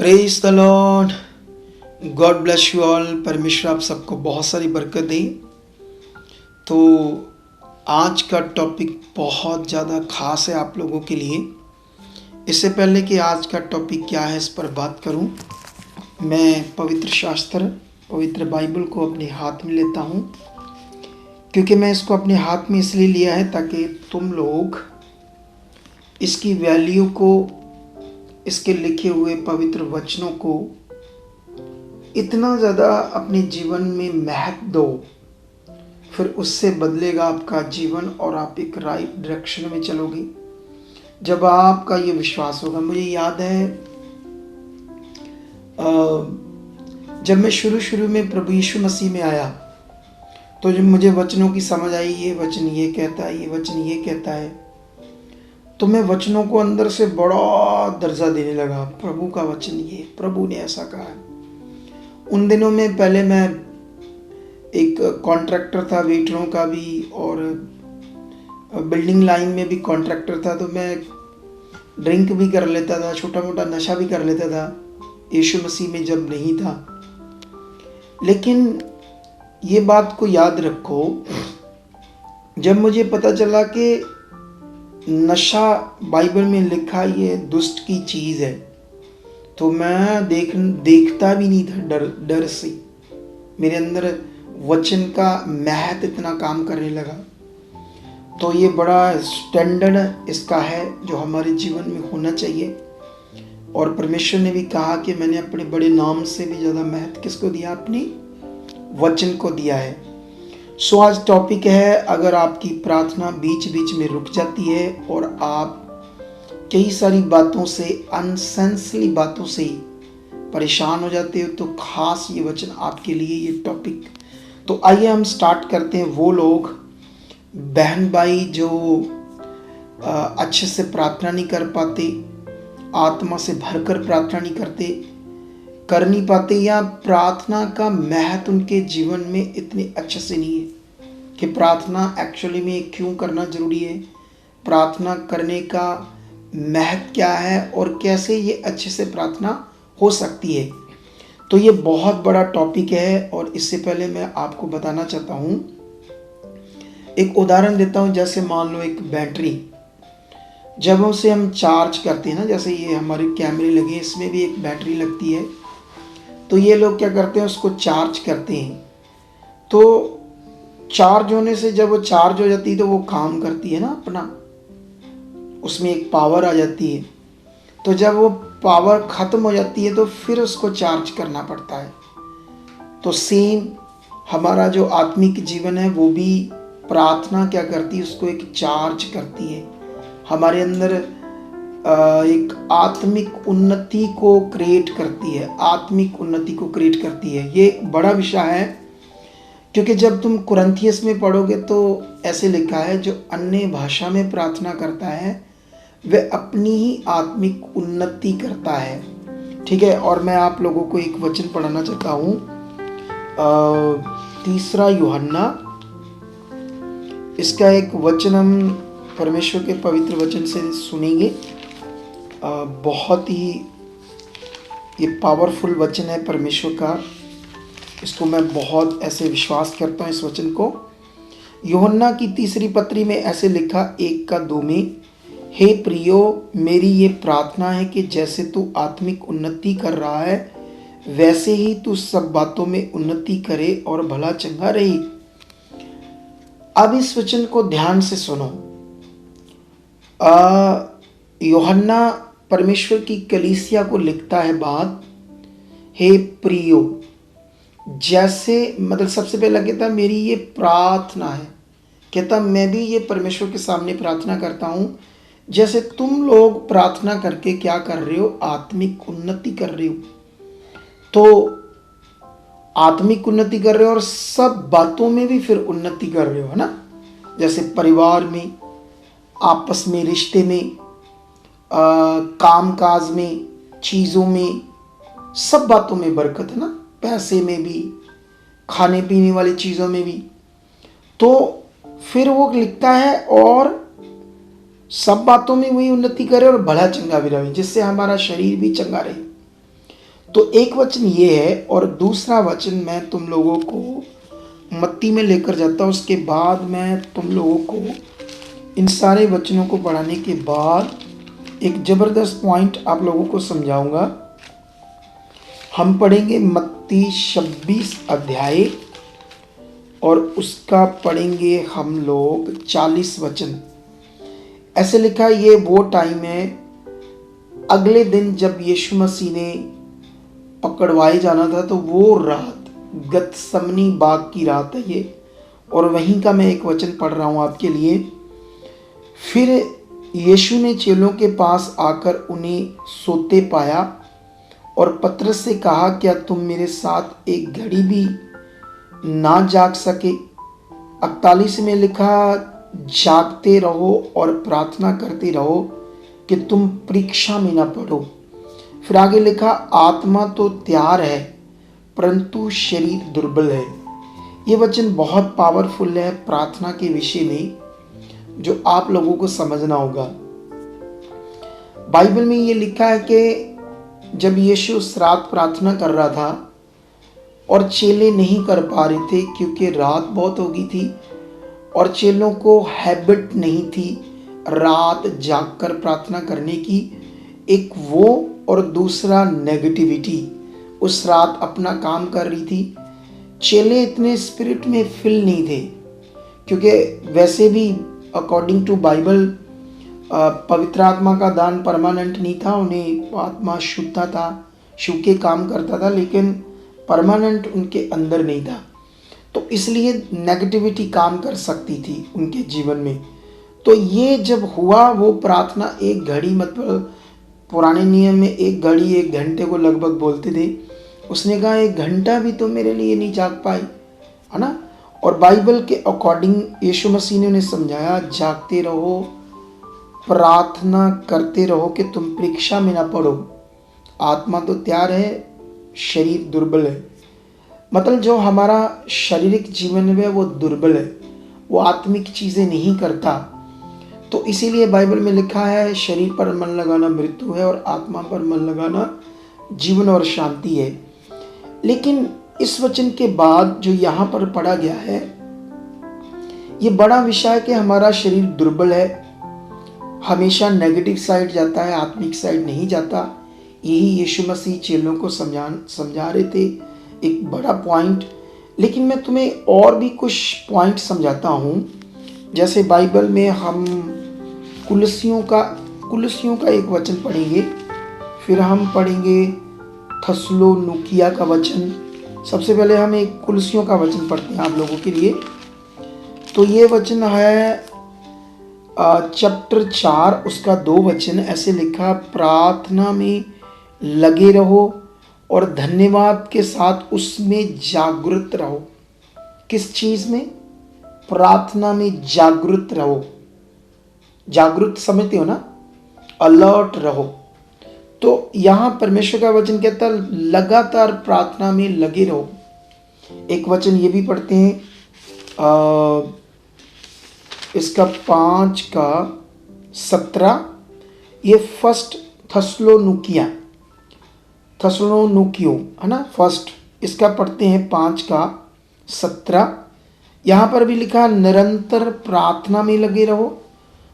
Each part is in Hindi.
Praise the Lord. God bless you all. परमेश्वर आप सबको बहुत सारी बरकत दे। तो आज का टॉपिक बहुत ज़्यादा खास है आप लोगों के लिए। इससे पहले कि आज का टॉपिक क्या है इस पर बात करूं, मैं पवित्र शास्त्र पवित्र बाइबल को अपने हाथ में लेता हूं, क्योंकि मैं इसको अपने हाथ में इसलिए लिया है ताकि तुम लोग इसकी वैल्यू को, इसके लिखे हुए पवित्र वचनों को इतना ज़्यादा अपने जीवन में महत्व दो, फिर उससे बदलेगा आपका जीवन और आप एक राइट डायरेक्शन में चलोगे जब आपका ये विश्वास होगा। मुझे याद है जब मैं शुरू में प्रभु यीशु मसीह में आया तो जब मुझे वचनों की समझ आई, ये वचन ये कहता है, ये वचन ये कहता है, तो मैं वचनों को अंदर से बड़ा दर्जा देने लगा। प्रभु का वचन ये, प्रभु ने ऐसा कहा है। उन दिनों में पहले मैं एक कॉन्ट्रैक्टर था, वेटरों का भी और बिल्डिंग लाइन में भी कॉन्ट्रैक्टर था, तो मैं ड्रिंक भी कर लेता था, छोटा मोटा नशा भी कर लेता था, यीशु मसीह में जब नहीं था। लेकिन ये बात को याद रखो, जब मुझे पता चला कि नशा बाइबल में लिखा ये दुष्ट की चीज़ है, तो मैं देखता भी नहीं था डर से। मेरे अंदर वचन का महत्व इतना काम करने लगा। तो ये बड़ा स्टैंडर्ड इसका है जो हमारे जीवन में होना चाहिए। और परमेश्वर ने भी कहा कि मैंने अपने बड़े नाम से भी ज़्यादा महत्व किसको दिया? अपने वचन को दिया है। सो आज टॉपिक है, अगर आपकी प्रार्थना बीच बीच में रुक जाती है और आप कई सारी बातों से, अनसेंसली बातों से परेशान हो जाते हो, तो खास ये वचन आपके लिए, ये टॉपिक। तो आइए हम स्टार्ट करते हैं। वो लोग बहन भाई जो अच्छे से प्रार्थना नहीं कर पाते, आत्मा से भरकर प्रार्थना नहीं करते, कर नहीं पाते, या प्रार्थना का महत्व उनके जीवन में इतने अच्छे से नहीं है कि प्रार्थना एक्चुअली में क्यों करना ज़रूरी है, प्रार्थना करने का महत्व क्या है और कैसे ये अच्छे से प्रार्थना हो सकती है। तो ये बहुत बड़ा टॉपिक है। और इससे पहले मैं आपको बताना चाहता हूँ, एक उदाहरण देता हूँ। जैसे मान लो एक बैटरी, जब उसे हम चार्ज करते हैं ना, जैसे ये हमारे कैमरे लगे, इसमें भी एक बैटरी लगती है। तो ये लोग क्या करते हैं, उसको चार्ज करते हैं। तो चार्ज होने से जब वो चार्ज हो जाती है तो वो काम करती है ना अपना, उसमें एक पावर आ जाती है। तो जब वो पावर ख़त्म हो जाती है तो फिर उसको चार्ज करना पड़ता है। तो सेम हमारा जो आत्मिक जीवन है, वो भी प्रार्थना क्या करती है, उसको एक चार्ज करती है, हमारे अंदर एक आत्मिक उन्नति को क्रिएट करती है, आत्मिक उन्नति को क्रिएट करती है। ये एक बड़ा विषय है, क्योंकि जब तुम कुरिन्थियस में पढ़ोगे तो ऐसे लिखा है, जो अन्य भाषा में प्रार्थना करता है वह अपनी ही आत्मिक उन्नति करता है। ठीक है। और मैं आप लोगों को एक वचन पढ़ाना चाहता हूँ, 3 यूहन्ना, इसका एक वचन हम परमेश्वर के पवित्र वचन से सुनेंगे। बहुत ही ये पावरफुल वचन है परमेश्वर का। इसको मैं बहुत ऐसे विश्वास करता हूँ इस वचन को। यूहन्ना की 3 पत्री में ऐसे लिखा, 1:2 में, हे प्रियो, मेरी ये प्रार्थना है कि जैसे तू आत्मिक उन्नति कर रहा है वैसे ही तू सब बातों में उन्नति करे और भला चंगा रही। अब इस वचन को ध्यान से सुनो। यूहन्ना परमेश्वर की कलीसिया को लिखता है बात, हे प्रियो, जैसे, मतलब सबसे पहला कहता मेरी ये प्रार्थना है, कहता मैं भी ये परमेश्वर के सामने प्रार्थना करता हूँ जैसे तुम लोग प्रार्थना करके क्या कर रहे हो, आत्मिक उन्नति कर रहे हो। तो आत्मिक उन्नति कर रहे हो और सब बातों में भी फिर उन्नति कर रहे हो, है ना। जैसे परिवार में, आपस में, रिश्ते में, काम काज में, चीज़ों में, सब बातों में बरकत है ना, पैसे में भी, खाने पीने वाली चीज़ों में भी। तो फिर वो लिखता है और सब बातों में वही उन्नति करे और भला चंगा भी रहे, जिससे हमारा शरीर भी चंगा रहे। तो एक वचन ये है और दूसरा वचन मैं तुम लोगों को मत्ती में लेकर जाता हूँ। उसके बाद मैं तुम लोगों को इन सारे वचनों को पढ़ाने के बाद एक ज़बरदस्त पॉइंट आप लोगों को समझाऊंगा। हम पढ़ेंगे मत्ती 26 अध्याय और उसका पढ़ेंगे हम लोग 40 वचन। ऐसे लिखा, ये वो टाइम है अगले दिन जब यीशु मसीह ने पकड़वाए जाना था, तो वो रात गतसमनी बाग की रात है ये, और वहीं का मैं एक वचन पढ़ रहा हूँ आपके लिए। फिर यीशु ने चेलों के पास आकर उन्हें सोते पाया और पतरस से कहा, क्या तुम मेरे साथ एक घड़ी भी ना जाग सके? 41 में लिखा, जागते रहो और प्रार्थना करते रहो कि तुम परीक्षा में ना पड़ो। फिर आगे लिखा, आत्मा तो तैयार है परंतु शरीर दुर्बल है। ये वचन बहुत पावरफुल है प्रार्थना के विषय में, जो आप लोगों को समझना होगा। बाइबल में ये लिखा है कि जब यीशु उस रात प्रार्थना कर रहा था और चेले नहीं कर पा रहे थे क्योंकि रात बहुत हो गई थी और चेलों को हैबिट नहीं थी रात जागकर प्रार्थना करने की, एक वो और दूसरा नेगेटिविटी उस रात अपना काम कर रही थी। चेले इतने स्पिरिट में फिल नहीं थे क्योंकि वैसे भी अकॉर्डिंग टू बाइबल पवित्र आत्मा का दान परमानेंट नहीं था। उन्हें आत्मा शुद्ध था, शुभ के काम करता था, लेकिन परमानेंट उनके अंदर नहीं था। तो इसलिए नेगेटिविटी काम कर सकती थी उनके जीवन में। तो ये जब हुआ, वो प्रार्थना एक घड़ी, मतलब पुराने नियम में एक घड़ी 1 घंटे को लगभग बोलते थे। उसने कहा 1 घंटा भी तो मेरे लिए नहीं जाग पाई, है ना। और बाइबल के अकॉर्डिंग यीशु मसीह ने उन्हें समझाया, जागते रहो, प्रार्थना करते रहो कि तुम परीक्षा में ना पड़ो। आत्मा तो तैयार है, शरीर दुर्बल है। मतलब जो हमारा शारीरिक जीवन है वो दुर्बल है, वो आत्मिक चीज़ें नहीं करता। तो इसीलिए बाइबल में लिखा है, शरीर पर मन लगाना मृत्यु है और आत्मा पर मन लगाना जीवन और शांति है। लेकिन इस वचन के बाद जो यहाँ पर पढ़ा गया है, ये बड़ा विषय है कि हमारा शरीर दुर्बल है, हमेशा नेगेटिव साइड जाता है, आत्मिक साइड नहीं जाता। यही यीशु मसीह चेलों को समझा रहे थे, एक बड़ा पॉइंट। लेकिन मैं तुम्हें और भी कुछ पॉइंट समझाता हूँ। जैसे बाइबल में हम कुलसियों का एक वचन पढ़ेंगे, फिर हम पढ़ेंगे थस्सलुनीकियों का वचन। सबसे पहले हम एक कुलसियों का वचन पढ़ते हैं आप लोगों के लिए। तो ये वचन है चैप्टर 4 उसका 2 वचन। ऐसे लिखा, प्रार्थना में लगे रहो और धन्यवाद के साथ उसमें जागृत रहो। किस चीज़ में? प्रार्थना में जागृत रहो। जागृत समझते हो ना, अलर्ट रहो। तो यहाँ परमेश्वर का वचन कहता है लगातार प्रार्थना में लगे रहो। एक वचन ये भी पढ़ते हैं, इसका 5 का 17। ये फर्स्ट थस्सलुनीकियों है ना, फर्स्ट, इसका पढ़ते हैं 5 का 17। यहाँ पर भी लिखा, निरंतर प्रार्थना में लगे रहो,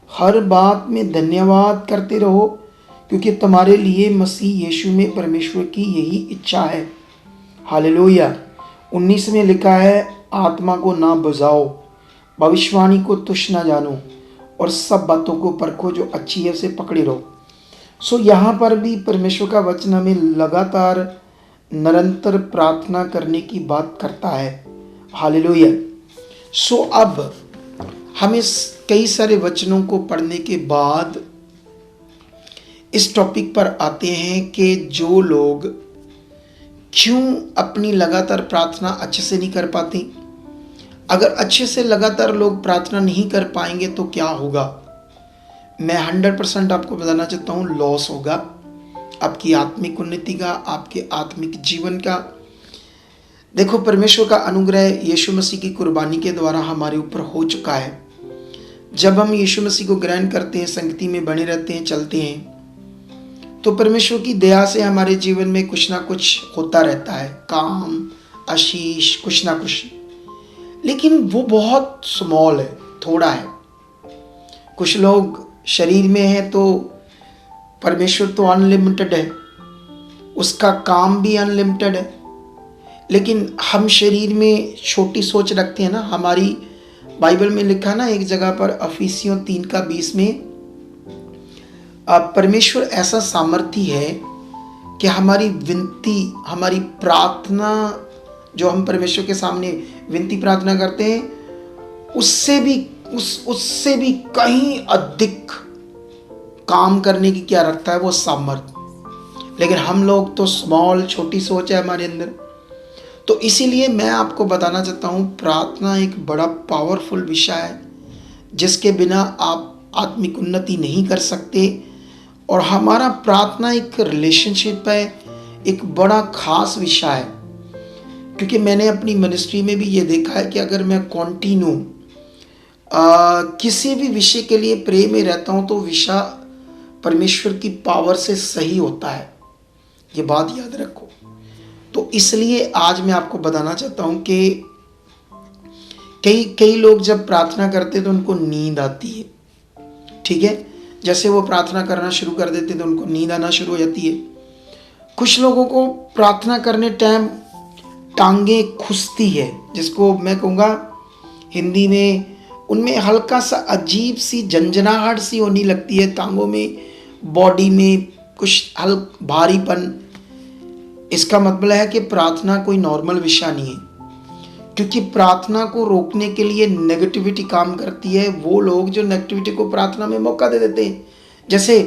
हर बात में धन्यवाद करते रहो, क्योंकि तुम्हारे लिए मसीह यीशु में परमेश्वर की यही इच्छा है। हालेलुया। 19 में लिखा है, आत्मा को ना बुझाओ, भविष्यवाणी को तुच्छ ना जानो, और सब बातों को परखो जो अच्छी है उसे पकड़े रहो। सो यहाँ पर भी परमेश्वर का वचन हमें लगातार निरंतर प्रार्थना करने की बात करता है। हालेलुया। सो अब हम इस कई सारे वचनों को पढ़ने के बाद इस टॉपिक पर आते हैं कि जो लोग क्यों अपनी लगातार प्रार्थना अच्छे से नहीं कर पाते। अगर अच्छे से लगातार लोग प्रार्थना नहीं कर पाएंगे तो क्या होगा? मैं 100% आपको बताना चाहता हूँ, लॉस होगा आपकी आत्मिक उन्नति का, आपके आत्मिक जीवन का। देखो, परमेश्वर का अनुग्रह यीशु मसीह की कुर्बानी के द्वारा हमारे ऊपर हो चुका है। जब हम यीशु मसीह को ग्रहण करते हैं, संगति में बने रहते हैं, चलते हैं, तो परमेश्वर की दया से हमारे जीवन में कुछ ना कुछ होता रहता है, काम, आशीष, कुछ ना कुछ, लेकिन वो बहुत स्मॉल है, थोड़ा है। कुछ लोग शरीर में हैं तो परमेश्वर तो अनलिमिटेड है, उसका काम भी अनलिमिटेड है, लेकिन हम शरीर में छोटी सोच रखते हैं ना। हमारी बाइबल में लिखा ना एक जगह पर, अफिसियों 3:20 में, परमेश्वर ऐसा सामर्थी है कि हमारी विनती, हमारी प्रार्थना, जो हम परमेश्वर के सामने विनती प्रार्थना करते हैं, उससे भी कहीं अधिक काम करने की क्या रखता है, वो सामर्थ। लेकिन हम लोग तो स्मॉल, छोटी सोच है हमारे अंदर। तो इसीलिए मैं आपको बताना चाहता हूँ, प्रार्थना एक बड़ा पावरफुल विषय है जिसके बिना आप आत्मिक उन्नति नहीं कर सकते। और हमारा प्रार्थना एक रिलेशनशिप है, एक बड़ा खास विषय है, क्योंकि मैंने अपनी मिनिस्ट्री में भी ये देखा है कि अगर मैं कॉन्टिन्यू किसी भी विषय के लिए प्रे में रहता हूँ तो विषय परमेश्वर की पावर से सही होता है। ये बात याद रखो। तो इसलिए आज मैं आपको बताना चाहता हूँ कि कई लोग जब प्रार्थना करते हैं तो उनको नींद आती है, ठीक है। जैसे वो प्रार्थना करना शुरू कर देते तो उनको नींद आना शुरू हो जाती है। कुछ लोगों को प्रार्थना करने टाइम टांगे खुसती है, जिसको मैं कहूँगा हिंदी में, उनमें हल्का सा अजीब सी झंझनाहट सी होने लगती है टांगों में, बॉडी में कुछ हल्का भारीपन। इसका मतलब है कि प्रार्थना कोई नॉर्मल विषय नहीं है, क्योंकि प्रार्थना को रोकने के लिए नेगेटिविटी काम करती है। वो लोग जो नेगेटिविटी को प्रार्थना में मौका दे देते हैं। जैसे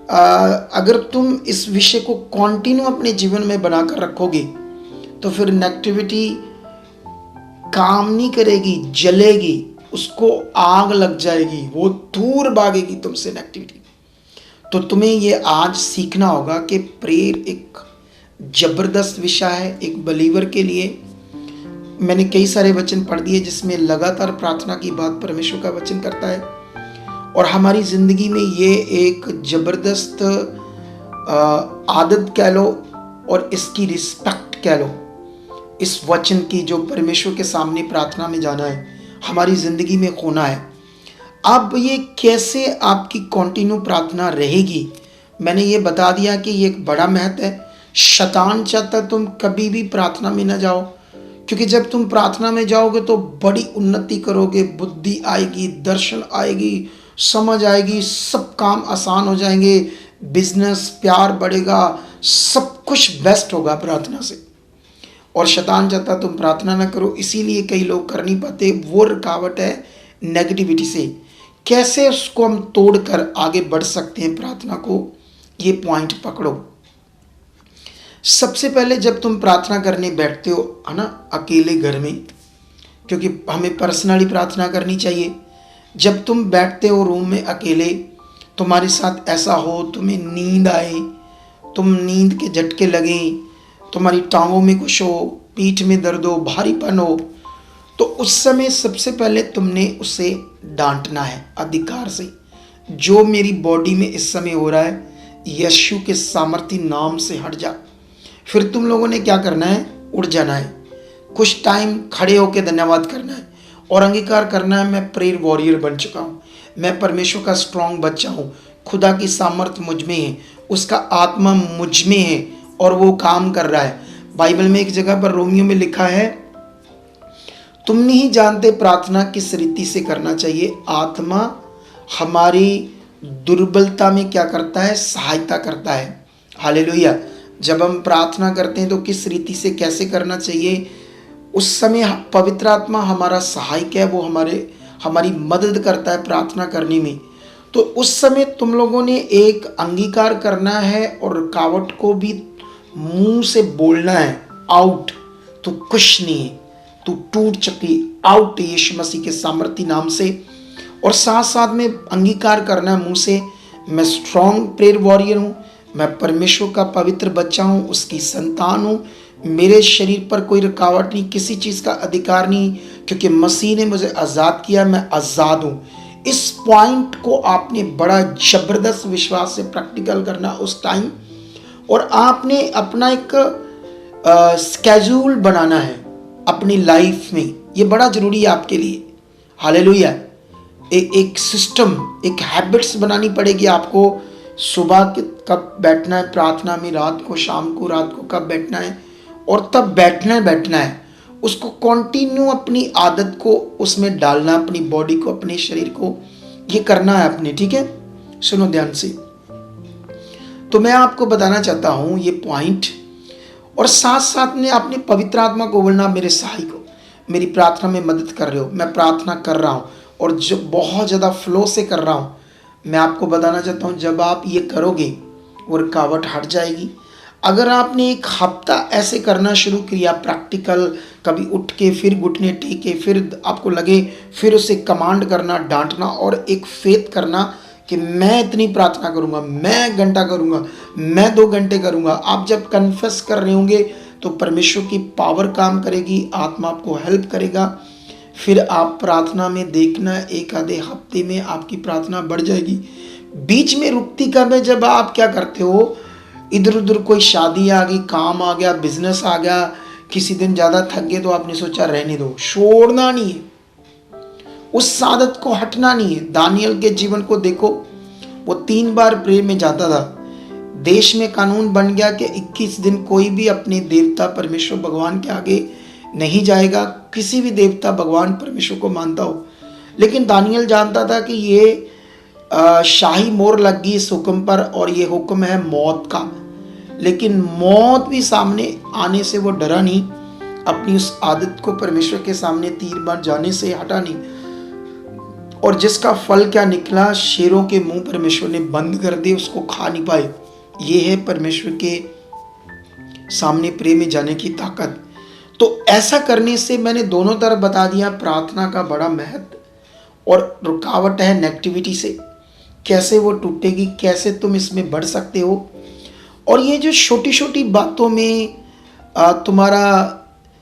अगर तुम इस विषय को कंटिन्यू अपने जीवन में बनाकर रखोगे तो फिर नेगेटिविटी काम नहीं करेगी, जलेगी, उसको आग लग जाएगी, वो दूर भागेगी तुमसे नेगेटिविटी। तो तुम्हें ये आज सीखना होगा कि प्रेयर एक जबरदस्त विषय है एक बलीवर के लिए। मैंने कई सारे वचन पढ़ दिए जिसमें लगातार प्रार्थना की बात परमेश्वर का वचन करता है, और हमारी ज़िंदगी में ये एक ज़बरदस्त आदत कह लो और इसकी रिस्पेक्ट कह लो, इस वचन की जो परमेश्वर के सामने प्रार्थना में जाना है, हमारी ज़िंदगी में होना है। अब ये कैसे आपकी कंटिन्यू प्रार्थना रहेगी, मैंने ये बता दिया कि ये एक बड़ा महत्व है। शैतान चाहता तुम कभी भी प्रार्थना में न जाओ, क्योंकि जब तुम प्रार्थना में जाओगे तो बड़ी उन्नति करोगे, बुद्धि आएगी, दर्शन आएगी, समझ आएगी, सब काम आसान हो जाएंगे, बिजनेस, प्यार बढ़ेगा, सब कुछ बेस्ट होगा प्रार्थना से। और शैतान चाहता तुम प्रार्थना ना करो, इसीलिए कई लोग कर नहीं पाते। वो रुकावट है नेगेटिविटी से। कैसे उसको हम तोड़कर आगे बढ़ सकते हैं प्रार्थना को, ये पॉइंट पकड़ो। सबसे पहले जब तुम प्रार्थना करने बैठते हो, है ना, अकेले घर में, क्योंकि हमें पर्सनली प्रार्थना करनी चाहिए। जब तुम बैठते हो रूम में अकेले, तुम्हारे साथ ऐसा हो तुम्हें नींद आए, तुम नींद के झटके लगे, तुम्हारी टांगों में कुछ हो, पीठ में दर्द हो, भारीपन हो, तो उस समय सबसे पहले तुमने उसे डांटना है अधिकार से। जो मेरी बॉडी में इस समय हो रहा है, यीशु के सामर्थी नाम से हट जा। फिर तुम लोगों ने क्या करना है, उठ जाना है, कुछ टाइम खड़े होकर धन्यवाद करना है और अंगीकार करना है, मैं प्रेयर वॉरियर बन चुका हूँ, मैं परमेश्वर का स्ट्रॉन्ग बच्चा हूँ, खुदा की सामर्थ मुझ में है, उसका आत्मा मुझ में है और वो काम कर रहा है। बाइबल में एक जगह पर रोमियो में लिखा है, तुम नहीं जानते प्रार्थना किस रीति से करना चाहिए, आत्मा हमारी दुर्बलता में क्या करता है, सहायता करता है। हालेलुया। जब हम प्रार्थना करते हैं तो किस रीति से कैसे करना चाहिए, उस समय पवित्र आत्मा हमारा सहायक है, वो हमारी मदद करता है प्रार्थना करने में। तो उस समय तुम लोगों ने एक अंगीकार करना है और रुकावट को भी मुंह से बोलना है, आउट, तो कुछ नहीं है, तू टूट चुकी, आउट यीशु मसीह के सामर्थी नाम से। और साथ साथ में अंगीकार करना है मुंह से, मैं स्ट्रॉन्ग प्रेयर वॉरियर हूँ, मैं परमेश्वर का पवित्र बच्चा हूँ, उसकी संतान हूँ, मेरे शरीर पर कोई रुकावट नहीं, किसी चीज़ का अधिकार नहीं, क्योंकि मसीह ने मुझे आज़ाद किया, मैं आज़ाद हूँ। इस पॉइंट को आपने बड़ा ज़बरदस्त विश्वास से प्रैक्टिकल करना उस टाइम, और आपने अपना एक स्केड्यूल बनाना है अपनी लाइफ में। ये बड़ा जरूरी है आपके लिए। हालेलुया। एक सिस्टम, एक हैबिट्स बनानी पड़ेगी आपको। सुबह कब बैठना है प्रार्थना में, रात को, शाम को, रात को कब बैठना है, और तब बैठना है। उसको कंटिन्यू अपनी आदत को उसमें डालना, अपनी बॉडी को, अपने शरीर को, ये करना है अपने। ठीक है, सुनो ध्यान से। तो मैं आपको बताना चाहता हूं ये पॉइंट, और साथ साथ में आपने पवित्र आत्मा को बोलना, मेरे सहायक को, मेरी प्रार्थना में मदद कर रहे हो, मैं प्रार्थना कर रहा हूँ और जो बहुत ज़्यादा फ्लो से कर रहा हूँ। मैं आपको बताना चाहता हूँ जब आप ये करोगे वो रुकावट हट जाएगी। अगर आपने एक हफ्ता ऐसे करना शुरू किया प्रैक्टिकल, कभी उठ के फिर घुटने टेके, फिर आपको लगे, फिर उसे कमांड करना, डांटना, और एक फेथ करना कि मैं इतनी प्रार्थना करूंगा, मैं घंटा करूंगा, मैं 2 घंटे करूंगा। आप जब कन्फेस कर रहे होंगे तो परमेश्वर की पावर काम करेगी, आत्मा आपको हेल्प करेगा। फिर आप प्रार्थना में देखना, एक आधे हफ्ते में आपकी प्रार्थना बढ़ जाएगी। बीच में रुकती कब है? जब आप क्या करते हो, इधर उधर कोई शादी आ गई, काम आ गया, बिजनेस आ गया, किसी दिन ज़्यादा थक गए तो आपने सोचा रहने दो। छोड़ना नहीं है, उस आदत को हटना नहीं है। दानियल के जीवन को देखो, वो 3 बार प्रे में जाता था। देश में कानून बन गया कि 21 दिन कोई भी अपने देवता परमेश्वर भगवान के आगे नहीं जाएगा, किसी भी देवता भगवान परमेश्वर को मानता हो। लेकिन दानियल जानता था कि ये शाही मोहर लग गई इस हुक्म पर, और ये हुक्म है मौत का। लेकिन मौत भी सामने आने से वो डरा नहीं, अपनी उस आदत को परमेश्वर के सामने तीर बार जाने से हटा नहीं। और जिसका फल क्या निकला, शेरों के मुंह परमेश्वर ने बंद कर दिए, उसको खा नहीं पाए। ये है परमेश्वर के सामने प्रेम में जाने की ताकत। तो ऐसा करने से मैंने दोनों तरफ बता दिया प्रार्थना का बड़ा महत्व, और रुकावट है नेगेटिविटी से, कैसे वो टूटेगी, कैसे तुम इसमें बढ़ सकते हो। और ये जो छोटी छोटी बातों में तुम्हारा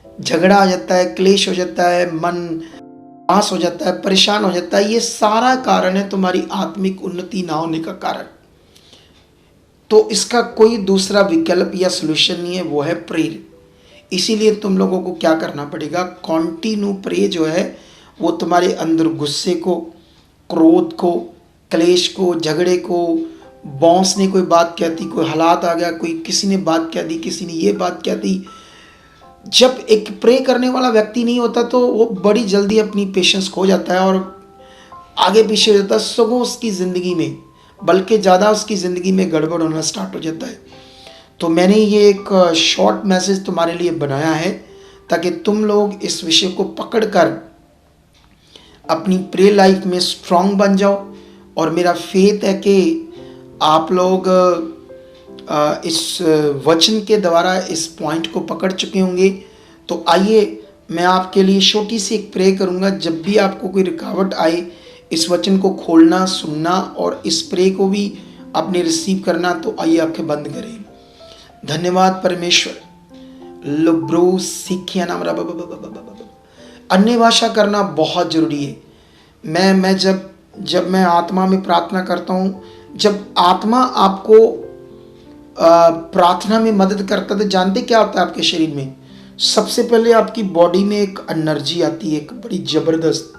झगड़ा आ जाता है, क्लेश हो जाता है, मन पास हो जाता है, परेशान हो जाता है, ये सारा कारण है तुम्हारी आत्मिक उन्नति ना होने का कारण। तो इसका कोई दूसरा विकल्प या सलूशन नहीं है, वो है प्रेयर। इसीलिए तुम लोगों को क्या करना पड़ेगा, कॉन्टिन्यू प्रे जो है वो तुम्हारे अंदर गुस्से को, क्रोध को, क्लेश को, झगड़े को, बॉस ने कोई बात कह दी, कोई हालात आ गया, कोई किसी ने बात कह दी, किसी ने ये बात कह दी। जब एक प्रे करने वाला व्यक्ति नहीं होता तो वो बड़ी जल्दी अपनी पेशेंस खो जाता है और आगे पीछे हो जाता है, सगों उसकी ज़िंदगी में, बल्कि ज़्यादा उसकी ज़िंदगी में गड़बड़ होना स्टार्ट हो जाता है। तो मैंने ये एक शॉर्ट मैसेज तुम्हारे लिए बनाया है ताकि तुम लोग इस विषय को पकड़कर अपनी प्रे लाइफ में स्ट्रांग बन जाओ। और मेरा फेथ है कि आप लोग इस वचन के द्वारा इस पॉइंट को पकड़ चुके होंगे। तो आइए मैं आपके लिए छोटी सी एक प्रे करूंगा। जब भी आपको कोई रुकावट आए, इस वचन को खोलना, सुनना और इस प्रे को भी आपने रिसीव करना। तो आइए आंखें बंद करें। धन्यवाद परमेश्वर। लुब्रो सीखिया नाम रहा। अन्य भाषा करना बहुत जरूरी है। मैं जब मैं आत्मा में प्रार्थना करता हूँ, जब आत्मा आपको प्रार्थना में मदद करता है तो जानते क्या होता है आपके शरीर में? सबसे पहले आपकी बॉडी में एक एनर्जी आती है, एक बड़ी ज़बरदस्त,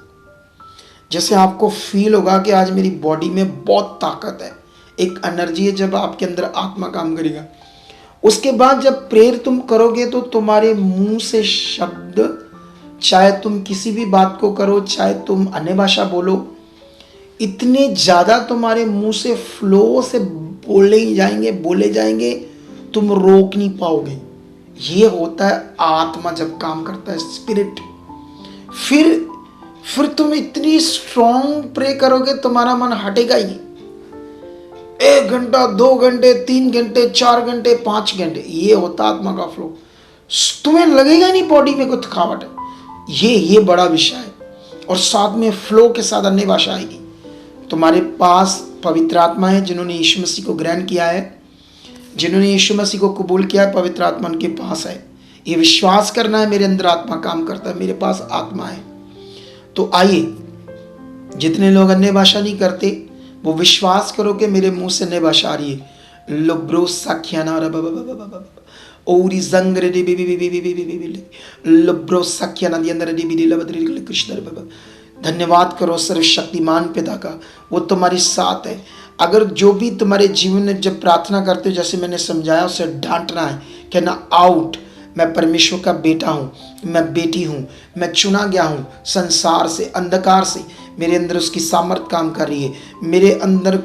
जैसे आपको फील होगा कि आज मेरी बॉडी में बहुत ताकत है। एक एनर्जी है जब आपके अंदर आत्मा काम करेगा। उसके बाद जब प्रेयर तुम करोगे तो तुम्हारे मुंह से शब्द, चाहे तुम किसी भी बात को करो, चाहे तुम अन्य भाषा बोलो, इतने ज़्यादा तुम्हारे मुंह से फ्लो से बोले जाएंगे, तुम रोक नहीं पाओगे। ये होता है आत्मा जब काम करता है, स्पिरिट। फिर तुम इतनी स्ट्रॉन्ग प्रे करोगे, तुम्हारा मन हटेगा ही। 1 घंटा, 2 घंटे, 3 घंटे, 4 घंटे, 5 घंटे, ये होता आत्मा का फ्लो। तुम्हें लगेगा नहीं बॉडी में कोई थकावट है। ये बड़ा विषय है। और साथ में फ्लो के साथ अन्य भाषा आएगी। तुम्हारे पास पवित्र आत्मा है। जिन्होंने यीशु मसीह को ग्रहण किया है, जिन्होंने यीशु मसीह को कबूल किया है, पवित्र आत्मा उनके पास है। ये विश्वास करना है, मेरे अंदर आत्मा काम करता है, मेरे पास आत्मा है। तो आइए, जितने लोग अन्य भाषा नहीं करते वो विश्वास करो कि मेरे मुंह से अन्य भाषा आ रही है। लुब्रो साख्याना ओरी जंगरे डी बी बी बी बी बी बी बी बी लुब्रो साख्याना दी अंदर डी बी डी लबद्री कृष्ण। धन्यवाद करो सर्वशक्तिमान पिता का, वो तुम्हारे साथ है। अगर जो भी तुम्हारे जीवन में जब प्रार्थना करते हो, जैसे मैंने समझाया, उसे डांटना है, कहना आउट, मैं परमेश्वर का बेटा हूँ, मैं बेटी हूँ, मैं चुना गया हूँ संसार से, अंधकार से। मेरे अंदर उसकी सामर्थ काम कर रही है, मेरे अंदर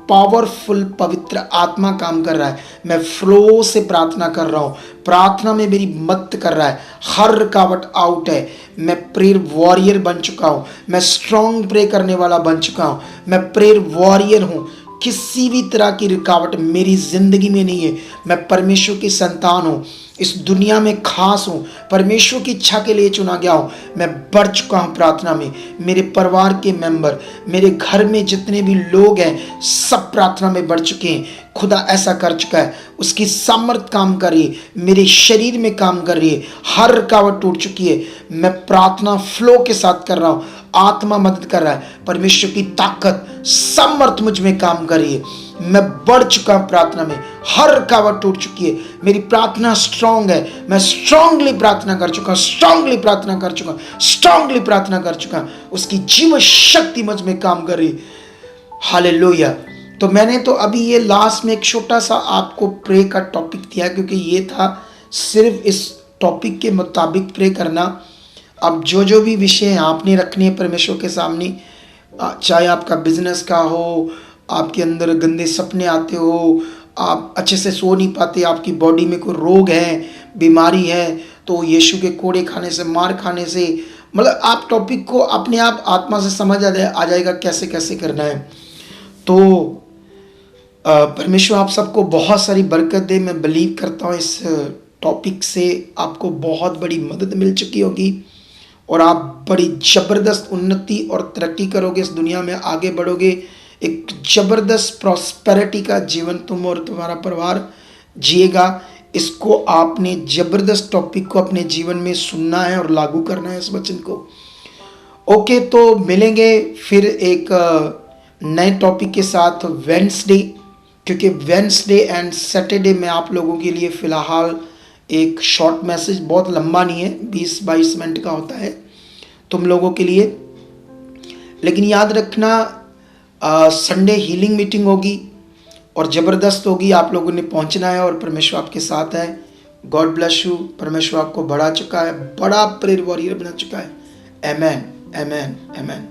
पावरफुल पवित्र आत्मा काम कर रहा है, मैं फ्लो से प्रार्थना कर रहा हूँ, प्रार्थना में मेरी मदद कर रहा है, हर रुकावट आउट है। मैं प्रेयर वॉरियर बन चुका हूँ, मैं स्ट्रॉन्ग प्रे करने वाला बन चुका हूँ, मैं प्रेयर वॉरियर हूँ। किसी भी तरह की रुकावट मेरी जिंदगी में नहीं है। मैं परमेश्वर की संतान हूँ, इस दुनिया में खास हूँ, परमेश्वर की इच्छा के लिए चुना गया हूँ। मैं बढ़ चुका हूँ प्रार्थना में, मेरे परिवार के मेंबर, मेरे घर में जितने भी लोग हैं, सब प्रार्थना में बढ़ चुके हैं। खुदा ऐसा कर चुका है, उसकी सामर्थ काम कर रही है, मेरे शरीर में काम कर रही है, हर रुकावट टूट चुकी है। मैं प्रार्थना फ्लो के साथ कर रहा हूँ, आत्मा मदद कर रहा है, परमेश्वर की ताकत सामर्थ मुझ में काम कर रही है। मैं बढ़ चुका हूं प्रार्थना में, हर रुकावट टूट चुकी है, मेरी प्रार्थना स्ट्रांग है, मैं स्ट्रांगली प्रार्थना कर चुका हूं, स्ट्रांगली प्रार्थना कर चुका हूं, स्ट्रांगली प्रार्थना कर चुका हूं। उसकी जीव शक्ति मुझ में काम कर रही है। हालेलुया। तो मैंने तो अभी ये लास्ट में एक छोटा सा आपको प्रे का टॉपिक दिया, क्योंकि ये था सिर्फ इस टॉपिक के मुताबिक प्रे करना। अब जो जो भी विषय आपने रखने हैं परमेश्वर के सामने, चाहे आपका बिजनेस का हो, आपके अंदर गंदे सपने आते हो, आप अच्छे से सो नहीं पाते, आपकी बॉडी में कोई रोग है, बीमारी है, तो यीशु के कोड़े खाने से, मार खाने से, मतलब आप टॉपिक को अपने आप आत्मा से समझ आ जाएगा कैसे कैसे करना है। तो परमेश्वर आप सबको बहुत सारी बरकत दे। मैं बिलीव करता हूँ इस टॉपिक से आपको बहुत बड़ी मदद मिल चुकी होगी और आप बड़ी ज़बरदस्त उन्नति और तरक्की करोगे, इस दुनिया में आगे बढ़ोगे। एक ज़बरदस्त प्रॉस्पेरिटी का जीवन तुम और तुम्हारा परिवार जिएगा। इसको आपने ज़बरदस्त टॉपिक को अपने जीवन में सुनना है और लागू करना है इस वचन को। ओके, तो मिलेंगे फिर एक नए टॉपिक के साथ वेडनेसडे, क्योंकि वेडनेसडे एंड सैटरडे में आप लोगों के लिए फ़िलहाल एक शॉर्ट मैसेज, बहुत लंबा नहीं है, 20-22 मिनट का होता है तुम लोगों के लिए। लेकिन याद रखना संडे हीलिंग मीटिंग होगी और ज़बरदस्त होगी, आप लोगों ने पहुंचना है और परमेश्वर आपके साथ है। God bless you. परमेश्वर आपको बढ़ा चुका है, बड़ा प्रेयर वॉरियर बना चुका है। आमेन, आमेन, आमेन।